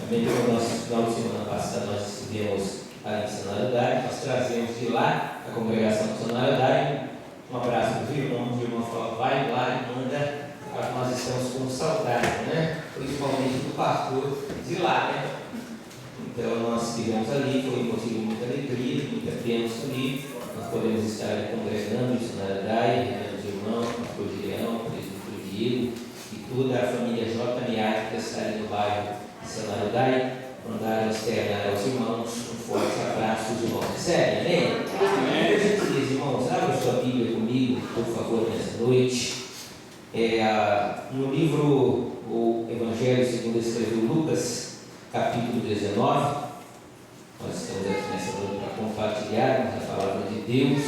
Também no nosso final de semana passada nós estivemos ali em Sanarudai, nós trazemos de lá a congregação de Sanarudai. Um abraço para o irmão falou, vai lá e manda, nós estamos com saudade, né? Principalmente do pastor de lá, né? Então nós estivemos ali, foi um motivo de muita alegria, muita bênção ali. Nós podemos estar ali congregando em Sanarudai, os irmãos, o pastor Gileão, o presbítero Diego e toda a família JMA que está ali no bairro de Sanarudai. Mandar externar aos irmãos um forte abraço, os irmãos recebem, amém? Por gentileza, irmãos, abra sua Bíblia comigo, por favor, nessa noite. No livro O Evangelho segundo escreveu Lucas, capítulo 19, nós estamos aqui nessa noite para compartilhar a palavra de Deus.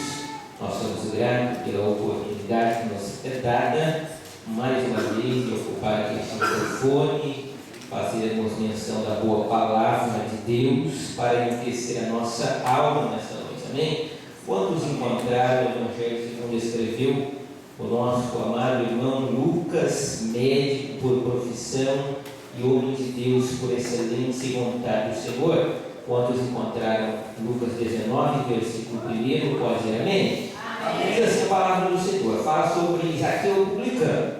Nós somos gratos pela oportunidade que nos é dada, mais uma vez, de ocupar aqui este microfone, fazermos menção da boa palavra de Deus para enriquecer a nossa alma nesta noite, amém? Quantos encontraram o Evangelho segundo escreveu o nosso amado irmão Lucas, médico por profissão e homem de Deus por excelência e vontade do Senhor? Quantos encontraram Lucas 19, versículo 1, pode dizer amém? Diz assim a palavra do Senhor, fala sobre Zaqueu publicano.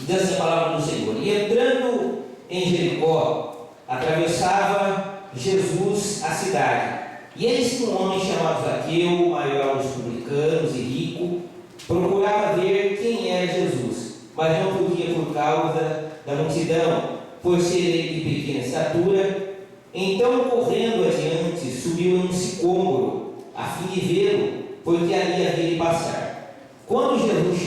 Diz assim a palavra do Senhor, e entrando em Jericó, atravessava Jesus a cidade. E eis que um homem chamado Zaqueu, maior dos publicanos e rico, procurava ver quem era Jesus, mas não podia por causa da multidão, por ser ele de pequena estatura. Então, correndo adiante, subiu em um sicômoro, a fim de vê-lo, porque ali havia de passar. Quando Jesus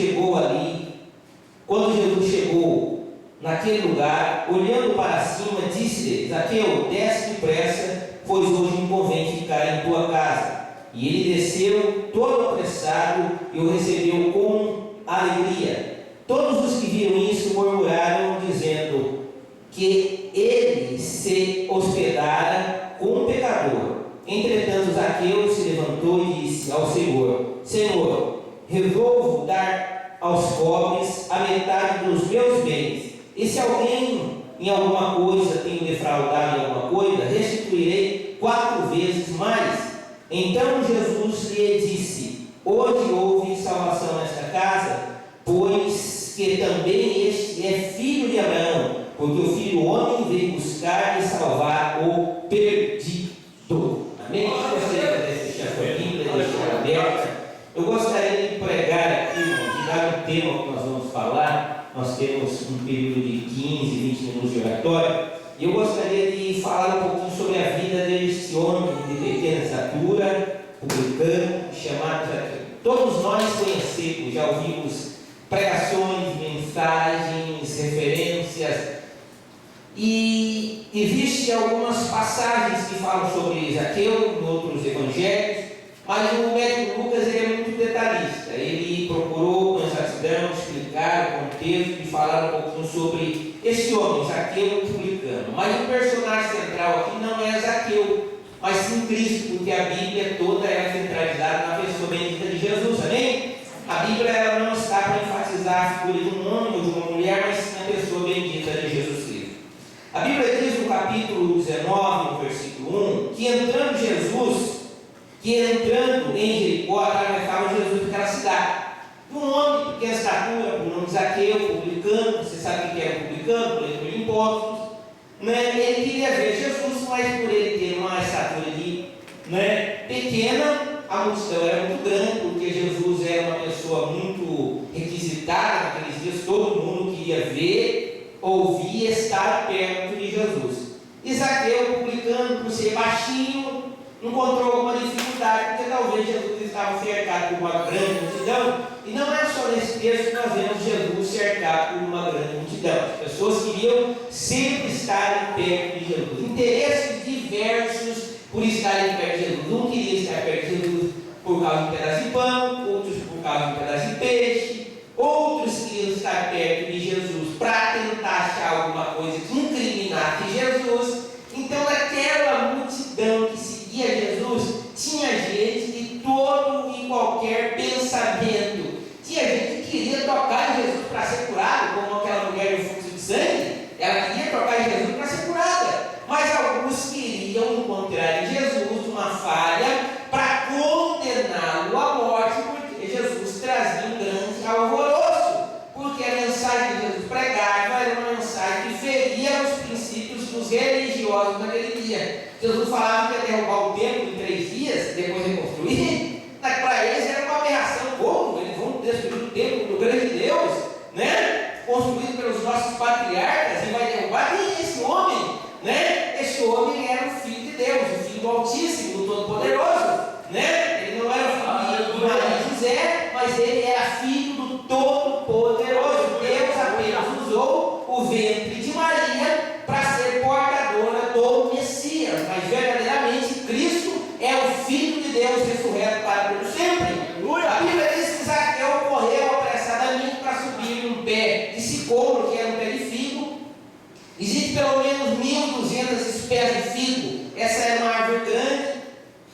chegou naquele lugar, olhando para cima, disse-lhe: Zaqueu, desce depressa, pois hoje me convém ficar em tua casa. E ele desceu, todo apressado, e o recebeu com alegria. Todos os que viram isso murmuraram, dizendo que ele se hospedara com um pecador. Entretanto, Zaqueu se levantou e disse ao Senhor: Senhor, resolvo dar aos pobres a metade dos meus bens. E se alguém em alguma coisa tenho defraudado em alguma coisa, restituirei 4 vezes mais. Então Jesus lhe disse: hoje houve salvação nesta casa, pois que também este é filho de Abraão, porque o Filho do Homem veio buscar e salvar o perdido. Amém? Você gostaria de deixar a sua Bíblia, deixar aberta? Eu gostaria de pregar aqui, de dar um tema que nós vamos falar. Nós temos um período de 15, 20 minutos de oratório, e eu gostaria de falar um pouquinho sobre a vida deste homem de pequena estatura, publicano, chamado Zaqueu. Todos nós conhecemos, já ouvimos pregações, mensagens, referências, e existem algumas passagens que falam sobre Zaqueu em outros evangelhos, mas o médico Lucas ele é muito detalhista. Ele procurou com exatidão explicar o contexto e falar um pouquinho sobre esse homem, Zaqueu publicano. Mas o personagem central aqui não é Zaqueu, mas sim Cristo, porque a Bíblia toda é centralizada na pessoa bendita de Jesus, amém? A Bíblia ela não está para enfatizar a figura de um homem ou de uma mulher, mas sim a pessoa bendita de Jesus Cristo. A Bíblia diz no capítulo 19, no versículo 1, que entrando em Jericó, atravessava Jesus daquela cidade. Um homem de pequena estatura, por nome de Zaqueu, publicano, você sabe o que era publicano, coletor de impostos, né? Ele queria ver Jesus, mas por ele ter uma estatura pequena, a multidão era muito grande, porque Jesus era uma pessoa muito requisitada naqueles dias, todo mundo queria ver, ouvir, estar perto de Jesus. E Zaqueu, publicano, por ser baixinho, encontrou alguma dificuldade, porque talvez Jesus estava cercado por uma grande multidão, e não é só nesse texto que nós vemos Jesus cercado por uma grande multidão. As pessoas queriam sempre estar perto de Jesus, interesses diversos por estarem perto de Jesus. Um queria estar perto de Jesus por causa de um pedaço de pão, outros por causa de um pedaço de peixe, outros queriam estar perto de Jesus para tentar achar alguma coisa que incriminasse Jesus. Então, naquela multidão que seguia Jesus, tinha gente de todo e qualquer pensamento. Tinha gente que queria tocar em Jesus para ser curado, como aquela mulher do fluxo de sangue. Ela queria tocar em Jesus para ser curada, mas religiosos naquele dia. Jesus falava que ia derrubar o templo em 3 dias, depois reconstruir. Para eles era uma aberração. Como? Eles vão destruir o templo do grande Deus, né? Construído pelos nossos patriarcas, e vai derrubar. Quem é esse homem? Né? Esse homem era o Filho de Deus, o Filho do Altíssimo, do Todo-Poderoso, né? Ele não era filho de Maria e José, mas ele era filho do Todo-Poderoso. Deus apenas usou o ventre de Maria para ser portadora do Messias, mas verdadeiramente Cristo é o Filho de Deus ressurreto para todo sempre. A Bíblia diz que Zaqueu correu apressadamente para subir um pé de sicômoro, que era um pé de figo. Existe pelo menos 1.200 espécies de figo. Essa era uma árvore grande.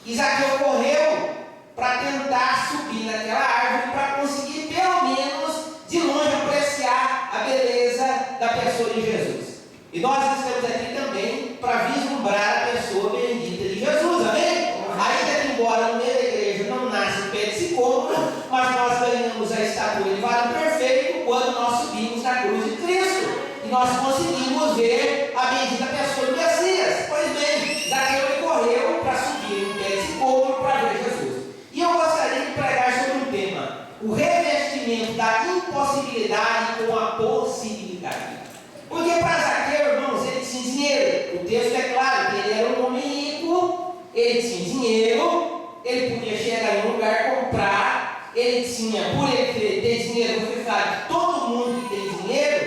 E Zaqueu correu para tentar subir naquela árvore para conseguir pelo menos de longe apreciar a beleza da pessoa de Jesus. E nós estamos aqui também para vislumbrar a pessoa bendita de Jesus, amém? Ainda que embora no meio da igreja não nasce o pé de sicômoro, mas nós ganhamos a estatura de varão perfeito quando nós subimos na cruz de Cristo. E nós conseguimos ver a bendita pessoa do Messias. Pois bem, Zaqueu correu para subir no pé de sicômoro para ver Jesus. E eu gostaria de pregar sobre um tema: o revestimento da impossibilidade com a possibilidade. Porque para Zaqueu, irmãos, ele tinha dinheiro. O texto é claro que ele era um homem rico, ele tinha dinheiro, ele podia chegar em um lugar comprar, ele tinha, por ele ter dinheiro, você sabe que todo mundo que tem dinheiro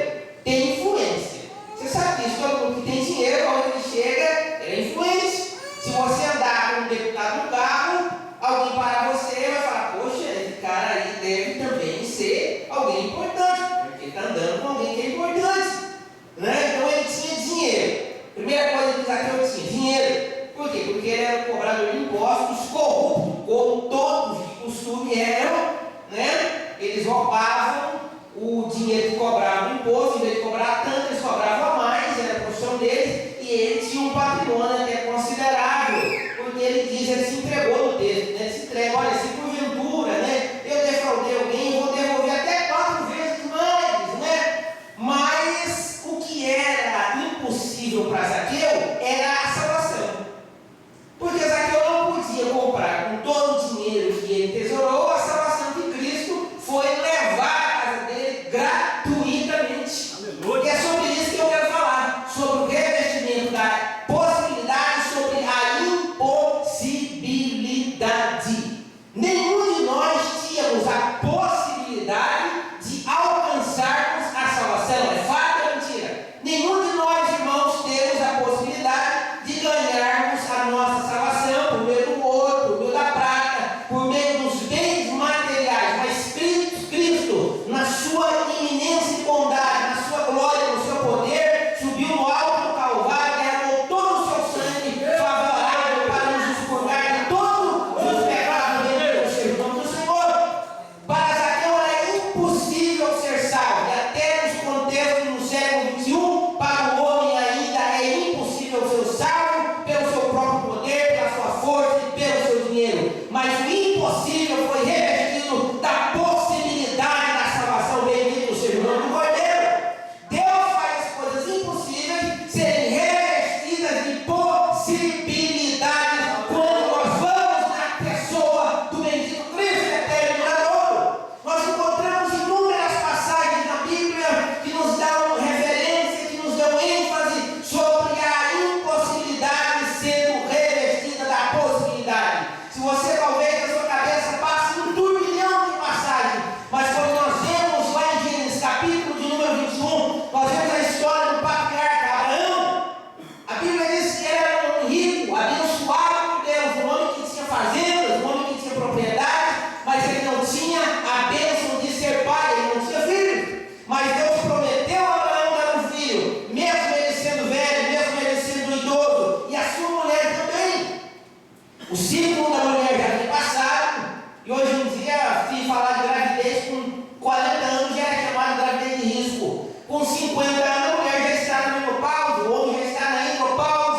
tem influência. Você sabe disso, todo mundo que tem dinheiro, onde ele chega, ele é influente. Se você andar com um deputado no carro, alguém parar você e vai falar: poxa, esse cara aí deve também ser alguém importante, porque ele está andando com alguém que é importante. Né? Então ele tinha dinheiro. Primeira coisa que Zaqueu tinha: dinheiro. Por quê? Porque ele era cobrador de impostos, corrupto, como todos de costume eram, né? Eles roubavam o dinheiro que cobravam o imposto. Em vez de cobrar tanto, eles cobravam a mais, era a profissão deles, e ele tinha um patrimônio até considerável, porque ele diz, ele se entregou no texto, né? Ele se entrega: olha, se porventura, né, eu defraudei alguém, eu vou devolver até 4 vezes mais, né? Mas o que era impossível para Zaqueu era a salvação. Porque Zaqueu não podia comprar com todo o dinheiro que ele tesourou a salvação de Cristo. Foi levar à casa dele gratuitamente. Aleluia. E é sobre isso que eu quero falar, sobre o revestimento da possibilidade, sobre a impossibilidade. Nenhum de nós tínhamos a possibilidade de alcançarmos a salvação. É fato ou é mentira? Nenhum de nós, irmãos, temos a possibilidade de ganharmos a nossa salvação por meio do ouro, por meio da prata, por meio dos bens materiais. Mas Cristo, na sua iminência e bondade, na sua glória, no seu poder, subiu no alto do Calvário, derramou todo o seu sangue favorável para nos expurgar de todos os pecados do nome do Senhor. Para Zaqueu era impossível ser salvo, e até nos contextos no século XXI, para o homem ainda é impossível ser salvo pelo seu próprio poder, pela sua força e pelo seu dinheiro. Mas o impossível foi revestido da possibilidade da salvação. Bendito seja o nome do Cordeiro. Deus faz as coisas impossíveis serem revestidas de possibilidades quando nós vamos na pessoa do bendito Cristo eterno e duradouro. Nós encontramos inúmeras passagens na Bíblia que nos dão referência, que nos dão ênfase sobre a impossibilidade sendo revestida da possibilidade. Se você talvez na sua cabeça passe um turbilhão de passagens, mas quando nós vemos lá em Gênesis capítulo de número 21, nós vemos a história do patriarca Abraão. A Bíblia diz que ele era um homem rico, abençoado por Deus, um homem que tinha fazendas, um homem que tinha propriedade, mas ele não tinha a bênção de ser pai, ele não tinha filho. Mas Deus prometeu a Abraão dar um filho, mesmo ele sendo velho, mesmo ele sendo idoso, e a sua mulher também. O ciclo da mulher já tinha passado, e hoje em dia, se falar de gravidez com 40 anos, já é chamado de gravidez de risco. Com 50 anos, a mulher já está na menopausa, o homem já está na andropausa.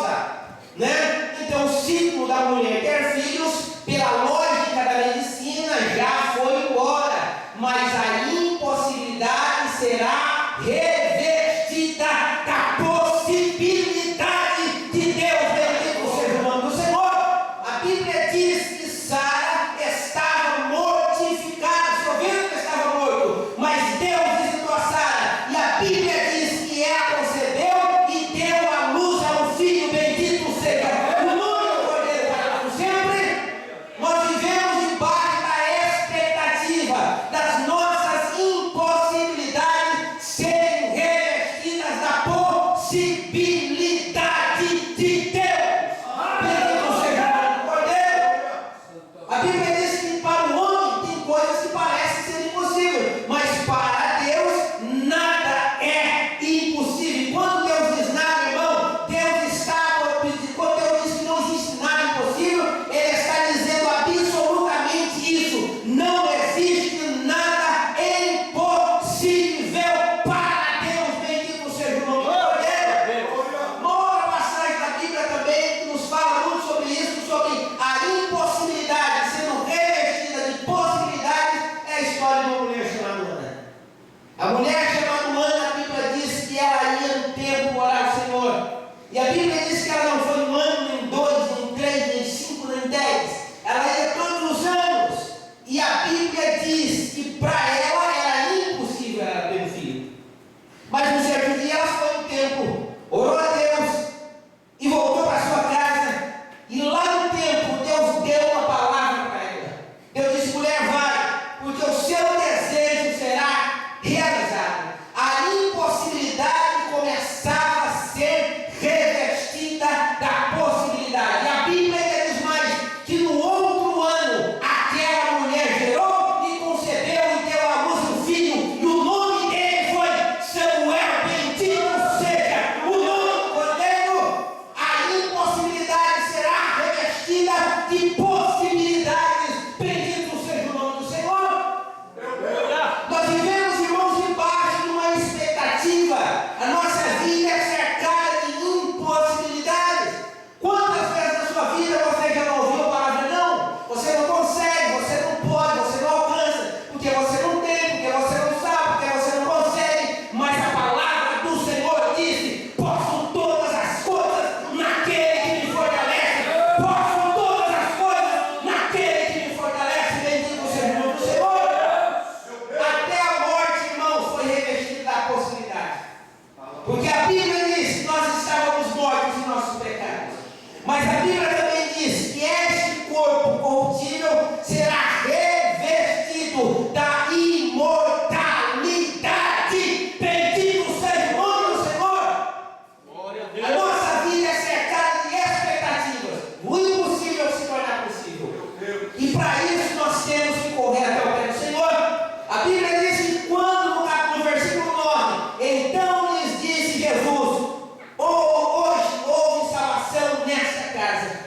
E a Bíblia diz que ela não foi um ano, nem dois, nem três, nem cinco, nem 10. Ela ia todos os anos. E a Bíblia diz que para ela era impossível ela ter um filho. Mas no certo dia ela foi um tempo, orou a Deus e voltou para sua casa. E lá no tempo Deus deu uma palavra para ela. Deus disse: mulher, vai, porque o seu desejo será realizado. A impossibilidade começava a ser revestida da possibilidade. E a Bíblia ainda diz mais, que no outro ano aquela mulher gerou e concebeu e deu à luz um filho, e o nome dele foi Samuel. Bendito seja o nome do Cordeiro. A impossibilidade será revestida de possibilidades. Bendito seja o nome do Senhor. Nós vivemos, irmãos, debaixo de uma expectativa. A nossa vida é cercada de impossibilidades. Quantas vezes na sua vida você já não ouviu a palavra não? Você não consegue, você não pode, você não alcança, porque você não tem, porque você não sabe, porque você não consegue. Mas a palavra do Senhor disse: posso todas as coisas naquele que me fortalece. Posso todas as coisas naquele que me fortalece. Bendito seja o nome do Senhor. Até a morte, irmãos, foi revestida da possibilidade. Porque a Bíblia diz que nós estávamos mortos em nossos pecados. Mas a Bíblia também diz que este corpo corruptível será revestido da imortalidade. Bendito seja o nome do Senhor. A nossa vida é cercada de expectativas. O impossível se tornar possível. E para isso nós temos que correr até o pé do Senhor. A Bíblia diz que quando, no versículo 9, então lhes disse Jesus: hoje houve salvação nesta casa.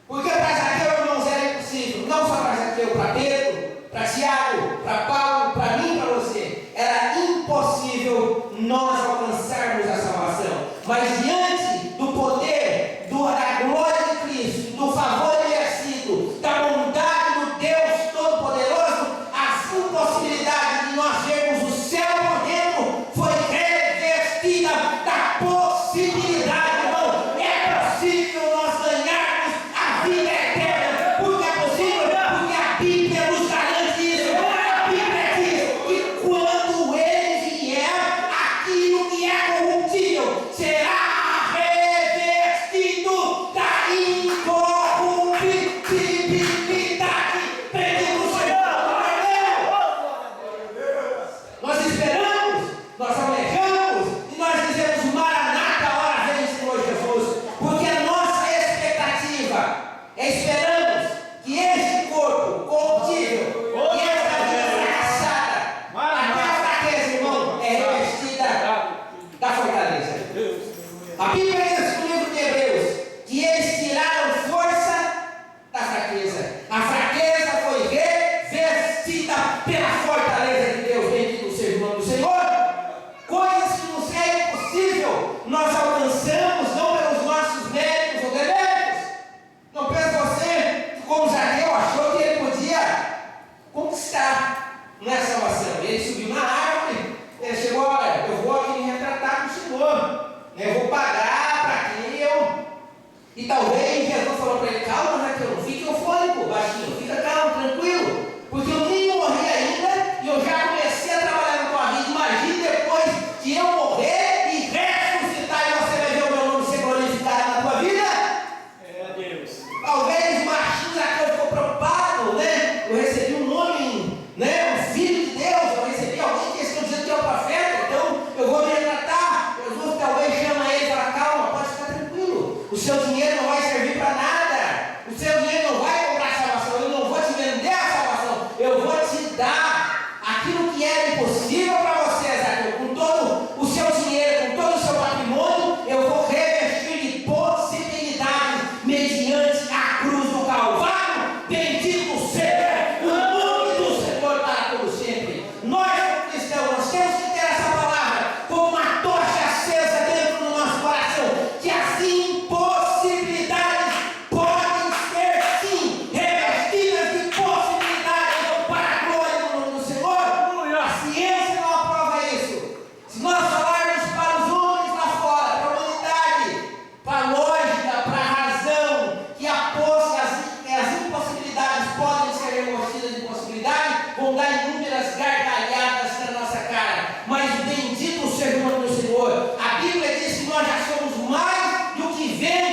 Porque para Zaqueu, irmãos, era impossível. Não só para Zaqueu, para Pedro, para Tiago, para Paulo, para mim, para você. Era impossível nós alcançarmos a salvação. Mas diante do poder, da glória de Cristo, do favor imerecido, da bondade do Deus Todo-Poderoso, as impossibilidades de nós vermos o céu por dentro foi revestida da possibilidade, irmão. É possível nós ganharmos a vida eterna. Porque é possível, porque a Bíblia nos garante isso. A Bíblia diz que quando Ele vier, aquilo que é corruptível será revestido da incorruptibilidade. Bendito seja o nome de Deus. Nós esperamos, nós almejamos e nós dizemos: Maranata, a hora vem, Senhor Jesus. Porque a nossa expectativa é esperamos que este corpo corruptível e esta vida fracassada, até a fraqueza, irmão, é revestida da fortaleza. A Bíblia diz no livro de Hebreus que eles tiraram força da fraqueza. A fraqueza foi revestida pela fortaleza de Deus. Bendito seja o nome do Senhor. Coisas que nos é impossível, nós alcançamos não pelos nossos méritos ou deméritos. Não pense você que, como Zaqueu, achou que ele podia conquistar nessa salvação. Ele subiu na árvore, ele chegou: olha, eu vou aqui me retratar com o Senhor, eu vou pagar para aquilo. E talvez Jesus falou para ele: calma, Zaqueu, não fique eufórico, baixinho, fica calmo, tranquilo, porque eu nem morri ainda e eu já comecei a trabalhar na tua vida. Imagine depois que eu morrer e ressuscitar e você vai ver o meu nome ser glorificado na tua vida. Talvez o baixinho Zaqueu ficou preocupado, né? Eu recebi um nome, né? Um filho de Deus, eu recebi alguém que estão dizendo que é o profeta, então eu vou me retratar. Jesus talvez chama ele e fala: calma, pode ficar tranquilo, o seu dinheiro não vai servir para nada, o seu dinheiro não vai comprar a salvação, eu não vou te vender a salvação, eu vou te dar aquilo que era impossível para você, Zaqueu. Com todo o seu dinheiro, com todo o seu patrimônio, eu vou revestir de possibilidades mediante a cruz do Calvário. Bendito seja o nome do Senhor para todo sempre. Nós, como cristãos, nós temos que ter essa palavra como uma tocha acesa dentro do nosso coração, que as impossibilidades podem ser vivendo